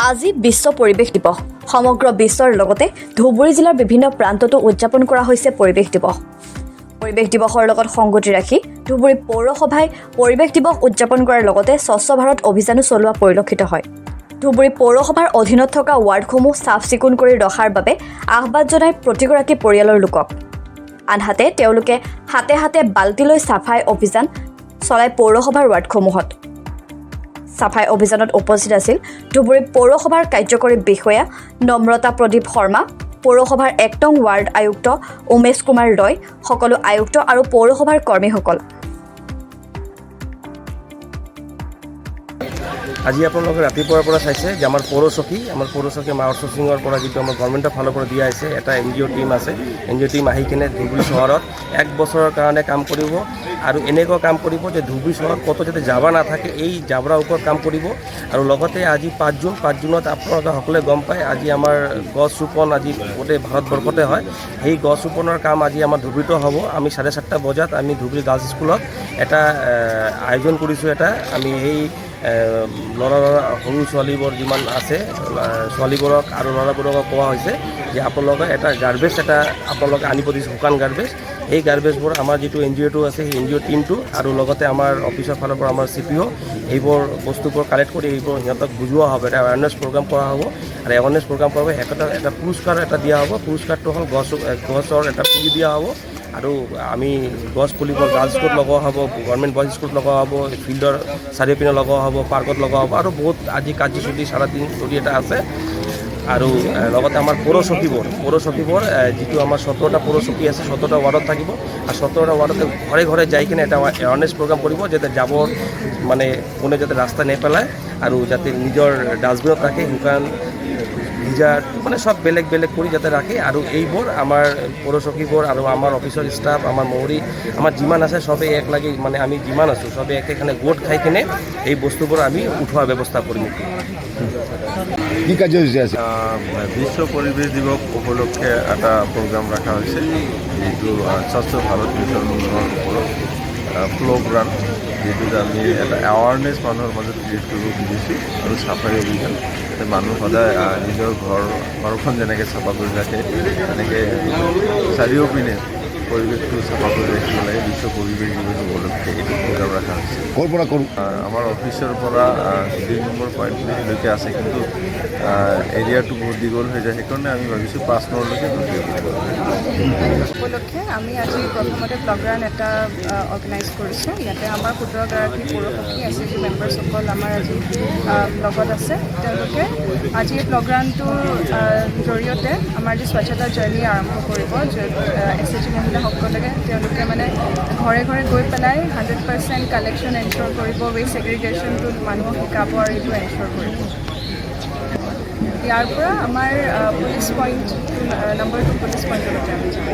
আজি বিশ্ব পৰিৱেশ দিৱস। সমগ্ৰ বিশ্বৰ লগতে ধুবুৰী জিলাৰ বিভিন্ন প্ৰান্ততো উদযাপন কৰা হৈছে পৰিৱেশ দিৱস। পৰিৱেশ দিৱসৰ লগত সংগতি ৰাখি ধুবুৰী পৌৰসভাই পৰিৱেশ দিৱস উদযাপন কৰাৰ লগতে স্বচ্ছ ভাৰত অভিযানো চলোৱা পৰিলক্ষিত হয়। ধুবুৰী পৌৰসভাৰ অধীনত থকা ৱাৰ্ডসমূহ চাফ চিকুণ কৰি ৰখাৰ বাবে আহ্বান জনায় প্ৰতিগৰাকী পৰিয়ালৰ লোকক। আনহাতে তেওঁলোকে হাতে হাতে বাল্টি লৈ চাফাই অভিযান চলাই পৌৰসভাৰ ৱাৰ্ডসমূহত। চাফাই অভিযানত উপস্থিত আছিল ধুবুৰী পৌৰসভাৰ কাৰ্যকৰী বিষয়া নম্ৰতা প্ৰদীপ শৰ্মা, পৌৰসভাৰ ১ নং ৱাৰ্ড আয়ুক্ত উমেশ কুমাৰ ৰয়, সকলো আয়ুক্ত আৰু পৌৰসভাৰ কৰ্মীসকল। আজি আপোনালোকে ৰাতিপুৱাৰ পৰা চাইছে যে আমাৰ পৌৰচকী আমাৰ আউটচোৰ্চিঙৰ পৰা যিটো আমাৰ গভৰ্ণমেণ্টৰ ফালৰ পৰা দিয়া হৈছে এটা NGO টীম আছে। NGO টীম আহি কিনে ধুবুৰী চহৰত 1 বছৰৰ কাৰণে কাম কৰিব আৰু এনেকুৱা কাম কৰিব যে ধুবুৰী চহৰত ক'তো যাতে জাবৰ নাথাকে এই জাবৰৰ ওপৰত কাম কৰিব। আৰু লগতে আজি 5 জুনত আপোনালোকে সকলোৱে গম পায় আজি আমাৰ গছ ৰোপণ আজি গোটেই ভাৰতবৰ্ষতে হয়। সেই গছ ৰোপণৰ কাম আজি আমাৰ ধুবুৰীতো হ'ব। আমি 7:30 বজাত আমি ধুবুৰী গাৰ্লছ স্কুলত এটা আয়োজন কৰিছোঁ। আমি সেই ল'ৰা সৰু ছোৱালীবোৰ যিমান আছে ছোৱালীবোৰক আৰু ল'ৰাবোৰক কোৱা হৈছে যে আপোনালোকে এটা গাৰ্বেজ আপোনালোকে আনিব দিছে, শুকান গাৰ্বেজ। এই গাৰ্বেজবোৰ আমাৰ যিটো NGOটো আছে সেই NGO টীমটো আৰু লগতে আমাৰ অফিচৰ ফালৰ পৰা আমাৰ CPO এইবোৰ বস্তুবোৰ কালেক্ট কৰি এইবোৰ সিহঁতক বুজোৱা হ'ব। এটা এৱাৰনেছ প্ৰগ্ৰাম কৰা হ'ব আৰু এৱাৰনেছ প্ৰগ্ৰাম কৰাৰ এটা পুৰস্কাৰ দিয়া হ'ব। পুৰস্কাৰটো হ'ল গছৰ এটা পুলি দিয়া হ'ব আৰু আমি গছ পুলিবোৰ গাৰ্লছ স্কুলত লগোৱা হ'ব, গভৰ্ণমেণ্ট বইজ স্কুলত লগোৱা হ'ব, ফিল্ডৰ চাৰিওপিনে লগোৱা হ'ব, পাৰ্কত লগোৱা হ'ব আৰু বহুত আজি কাৰ্যসূচী 3.5 চলি এটা আছে। আৰু লগতে আমাৰ পৌৰচকীবোৰ যিটো আমাৰ 17টা পৌৰচকী আছে 17টা ৱাৰ্ডত থাকিব আৰু 17টা ৱাৰ্ডতে ঘৰে ঘৰে যাই কিনে এটা এৱাৰনেছ প্ৰগ্ৰাম কৰিব যাতে জাবৰ মানে কোনে যাতে ৰাস্তা নেপেলায় আৰু যাতে নিজৰ ডাষ্টবিনত ৰাখে, শুকান ভিজা মানে সব বেলেগ কৰি যাতে ৰাখে। আৰু এইবোৰ আমাৰ পৌৰচকীবোৰ আৰু আমাৰ অফিচৰ ষ্টাফ আমাৰ মৌৰী আমাৰ যিমান আছে চবেই এক লাগি মানে আমি যিমান আছোঁ চবেই একেখানে গোট খাই কিনে এই বস্তুবোৰ আমি উঠোৱাৰ ব্যৱস্থা কৰিম। কি কাৰ্যসূচী আছে? বিশ্ব পৰিৱেশ দিৱস উপলক্ষে এটা প্ৰগ্ৰাম ৰখা হৈছে, যিটো স্বচ্ছ ভাৰত মিছনৰ ওপৰত ফ্লগ ৰান, যিটোত আমি এটা এৱাৰনেছ মানুহৰ মাজত ক্ৰিয়েট কৰিব খুজিছোঁ আৰু চাফাই অভিযান। মানুহ সদায় নিজৰ ঘৰখন যেনেকৈ চাফা কৰি ৰাখে তেনেকৈ চাৰিওপিনে পৰিৱেশটো চাফা কৰি ৰাখিব লাগে। বিশ্ব পৰিৱেশ দিৱস উপলক্ষে এইটো প্ৰগ্ৰাম ৰখা হৈছে। ক'ৰ পৰা কৰোঁ? আমাৰ অফিচৰ পৰা 2 নম্বৰ পইণ্টলৈকে আছে, কিন্তু এৰিয়াটো বহুত দীঘল হৈ যায়, সেইকাৰণে আমি ভাবিছোঁ 5 নম্বৰলৈকে উপলক্ষে আমি আজি প্ৰথমতে ব্লগ ৰান এটা অৰ্গেনাইজ কৰিছোঁ। ইয়াতে আমাৰ 17গৰাকী পৌৰসখী SAG মেম্বাৰসকল আমাৰ আজি লগত আছে। তেওঁলোকে আজি এই ব্লগ ৰানটোৰ জৰিয়তে আমাৰ যি স্বচ্ছতা জাৰ্ণি আৰম্ভ কৰিব। SAG মহিলাসকলে তেওঁলোকে মানে ঘৰে ঘৰে গৈ পেলাই 100% কালেকশ্যন এনশ্যোৰ কৰিব, ৱেষ্ট ছেগ্ৰিগেশ্যনটো মানুহক শিকাব আৰু এইটো এনশ্যোৰ কৰিব। ইয়াৰ পৰা আমাৰ পুলিচ পইণ্ট নম্বৰ 2 পুলিচ পইণ্টলৈকে আমি যাম।